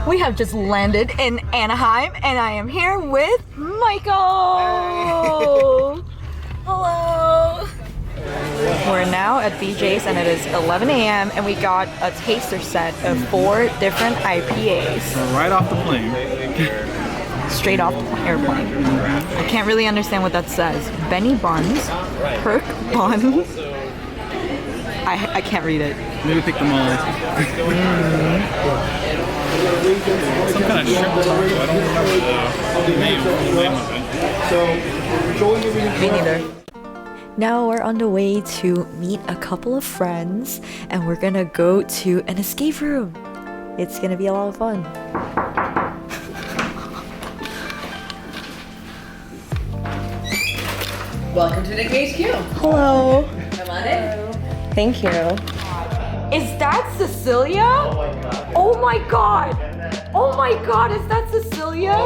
We have just landed in Anaheim and I am here with Michael. Hello. We're now at BJ's and it is 11 a.m. and we got a taster set of 4 different IPAs. Right off the plane. Straight off the airplane. I can't really understand what that says. Benny Buns, Perk Bun. I can't read it. Maybe pick them all. Some kind of shrimp taco. I don't remember the name of it. Me neither. Now we're on the way to meet a couple of friends and we're gonna go to an escape room. It's gonna be a lot of fun. Welcome to the HQ. Hello. Come on in. Thank you. Is that Cecilia? Oh my god. Oh my god, is that Cecilia?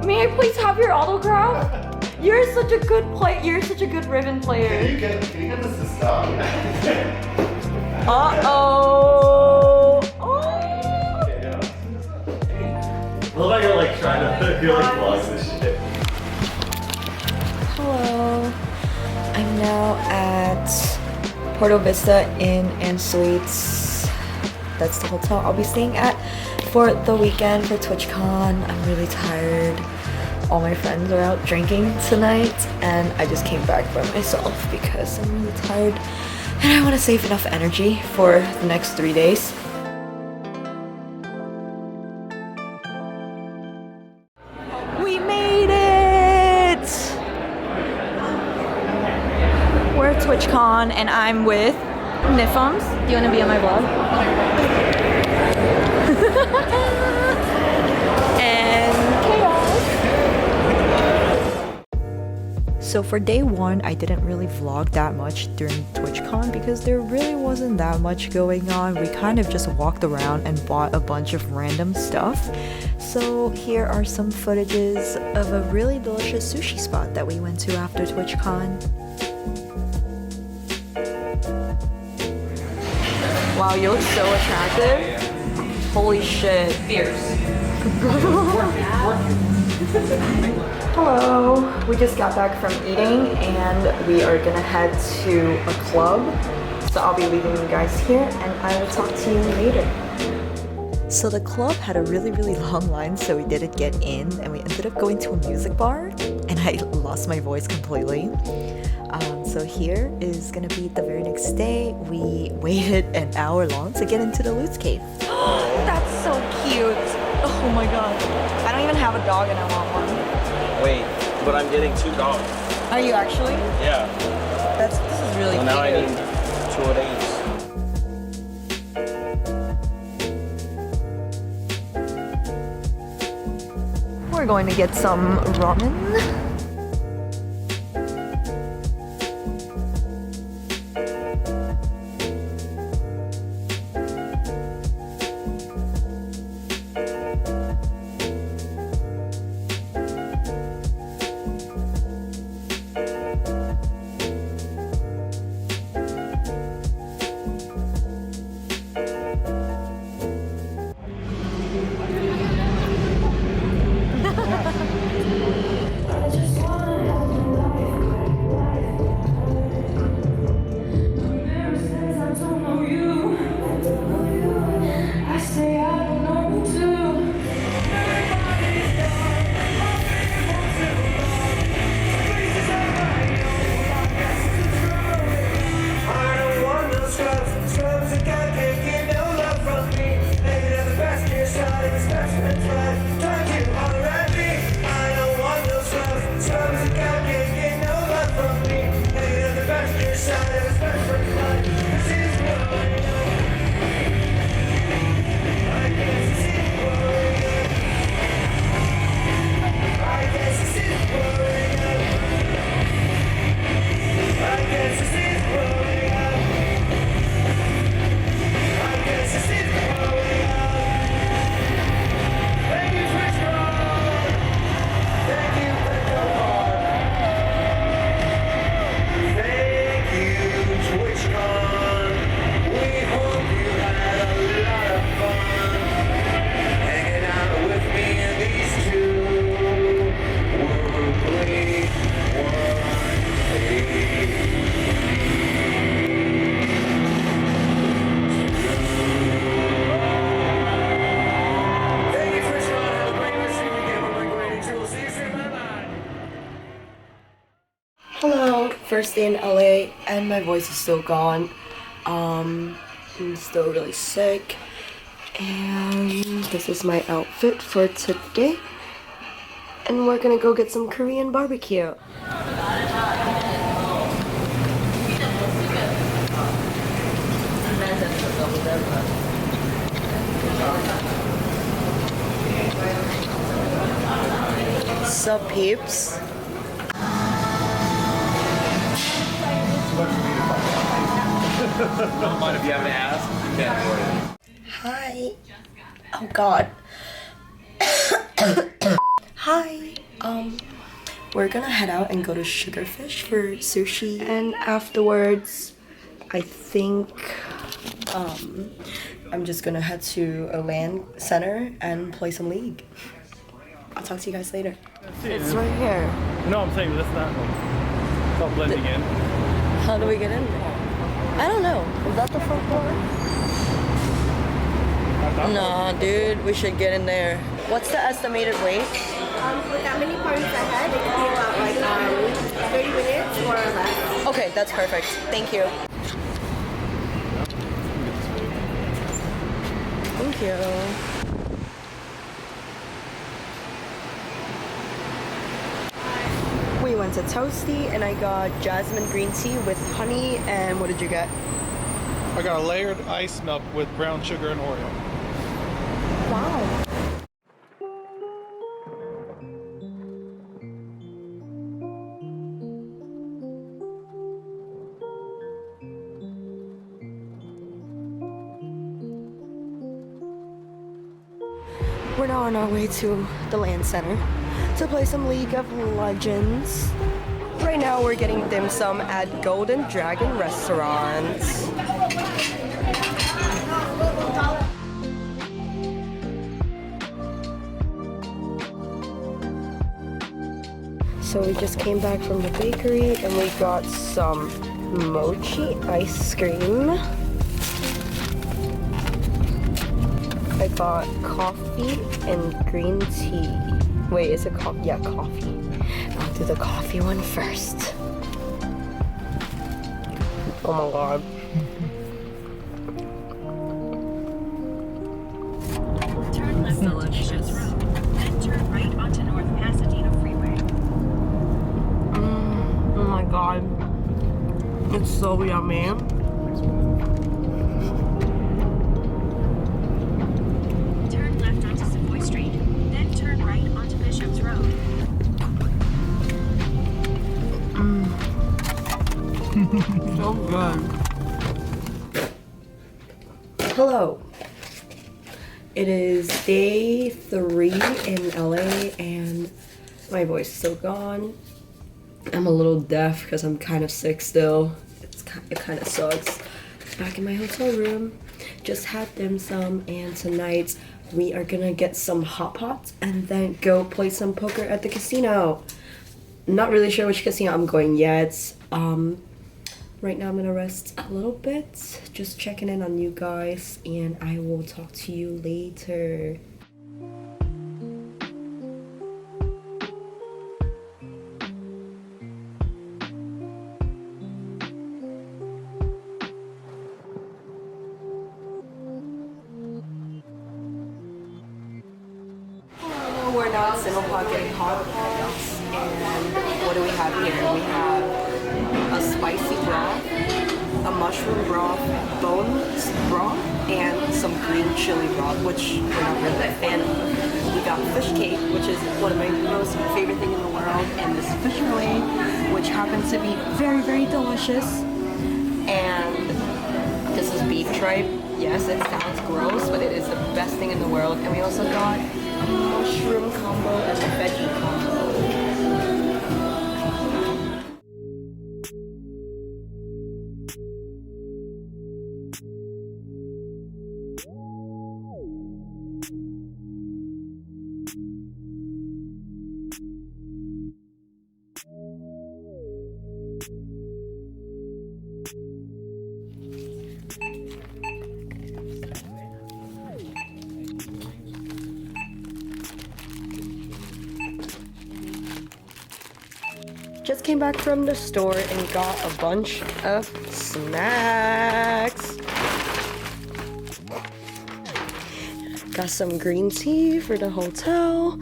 May I please have your autograph? You're such a good You're such a good ribbon player. Can you get this to stop? Uh-oh. Oh. Look like you're like trying to vlog this shit. Hello. I'm now at Porto Vista Inn and Suites. That's the hotel I'll be staying at for the weekend for TwitchCon. I'm really tired. All my friends are out drinking tonight and I just came back by myself because I'm really tired and I want to save enough energy for the next 3 days. We made it! We're at TwitchCon and I'm with Nifums. Do you want to be on my vlog? And Chaos. So for day 1, I didn't really vlog that much during TwitchCon because there really wasn't that much going on. We kind of just walked around and bought a bunch of random stuff. So here are some footages of a really delicious sushi spot that we went to after TwitchCon. Wow, you look so attractive. Holy shit. Fierce. Hello. We just got back from eating and we are gonna head to a club. So I'll be leaving you guys here and I will talk to you later. So the club had a really long line, so we didn't get in and we ended up going to a music bar and I lost my voice completely. So here is gonna be the very next day. We waited an hour long to get into the Loot's Cave. That's so cute. Oh my god. I don't even have a dog and I want one. Wait, but I'm getting 2 dogs. Are you actually? Yeah. This is really So cute. now I need 2 of these. We're going to get some ramen. First day in LA and my voice is still gone. I'm still really sick. And this is my outfit for today. And we're gonna go get some Korean barbecue. Sup peeps? Don't mind if you have to ask. You can't afford it. Hi. Oh god. Hi. We're gonna head out and go to Sugarfish for sushi, and afterwards I think I'm just gonna head to a LAN center and play some League. I'll talk to you guys later. It's right here. No, I'm saying that's not one. It's all blending in. How do we get in there? I don't know. Is that the front door? Nah, dude, we should get in there. What's the estimated wait? With that many parties I had, it could be about like 30 minutes or less. Okay, that's perfect. Thank you. Thank you. We went to Toasty and I got jasmine green tea with honey, and what did you get? I got a layered ice nut with brown sugar and Oreo. Wow. We're now on our way to the LAN Center to play some League of Legends. Right now we're getting dim sum at Golden Dragon Restaurant. So we just came back from the bakery and we got some mochi ice cream. I got coffee and green tea. Wait, is it coffee? Yeah, coffee. I'll do the coffee one first. Oh my god. Turn left delicious. Then turn right onto North Pasadena Freeway. Oh my god. It's so yummy. Turn left onto Savoy Street. Then turn right onto Bishop's Road. So good. Hello. It is day 3 in LA and my voice is still gone. I'm a little deaf because I'm kind of sick still. It kind of sucks. Back in my hotel room. Just had dim sum, and tonight we are gonna get some hot pots and then go play some poker at the casino. Not really sure which casino I'm going yet. Right now I'm gonna rest a little bit, just checking in on you guys, and I will talk to you later. We're now at Cineplex getting hot dogs, and what do we have here? We have a spicy broth, a mushroom broth, bones broth, and some green chili broth, which we're not really a fan of. We got fish cake, which is one of my most favorite things in the world, and this fish fillet, which happens to be very, very delicious. And this is beef tripe. Yes, it sounds gross, but it is the best thing in the world. And we also got a mushroom combo and a veggie combo. Just came back from the store and got a bunch of snacks. Got some green tea for the hotel.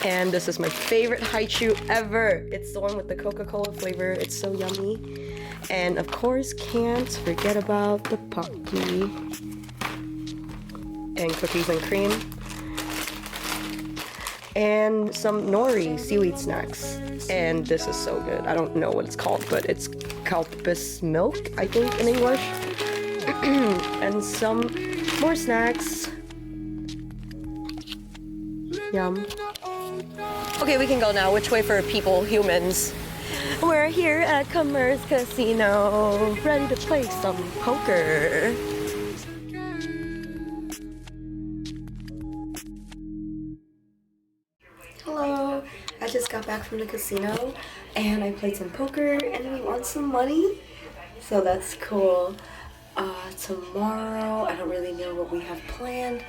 And this is my favorite haichu ever. It's the one with the Coca-Cola flavor. It's so yummy. And of course, can't forget about the Pocky. And cookies and cream. And some nori seaweed snacks. And this is so good. I don't know what it's called, but it's kalpis milk, I think, in English. And some more snacks. Yum. Okay, we can go now. Which way for people, humans? We're here at Commerce Casino, ready to play some poker. Hello, I just got back from the casino and I played some poker and we won some money. So that's cool. Tomorrow, I don't really know what we have planned.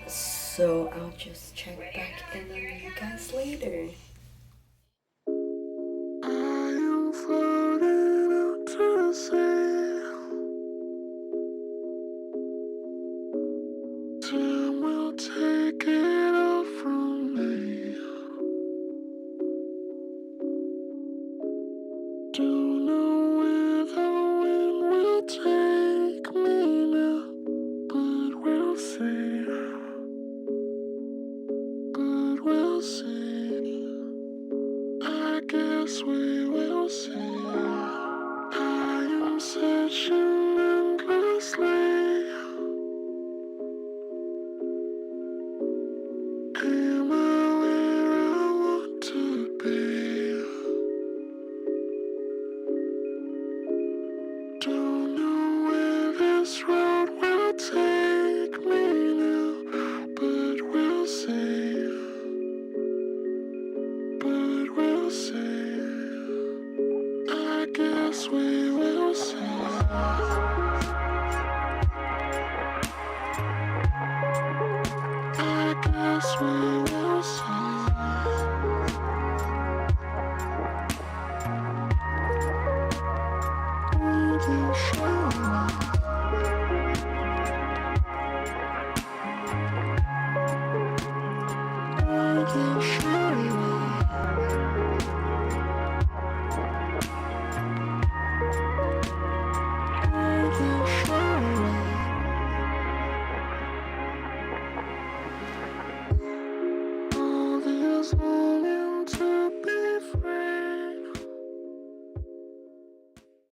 So I'll just check back in on you guys later. I am floating out to the sea. Time will take it all from me. Don't know where the wind will take me now, but we'll see. But we'll see. I guess we will see. I am searching endlessly. Am I where I want to be? Don't know where this road will take me now, but we'll see. But we'll see. I guess we will see. I guess we will see. We will show me. We will show me. All these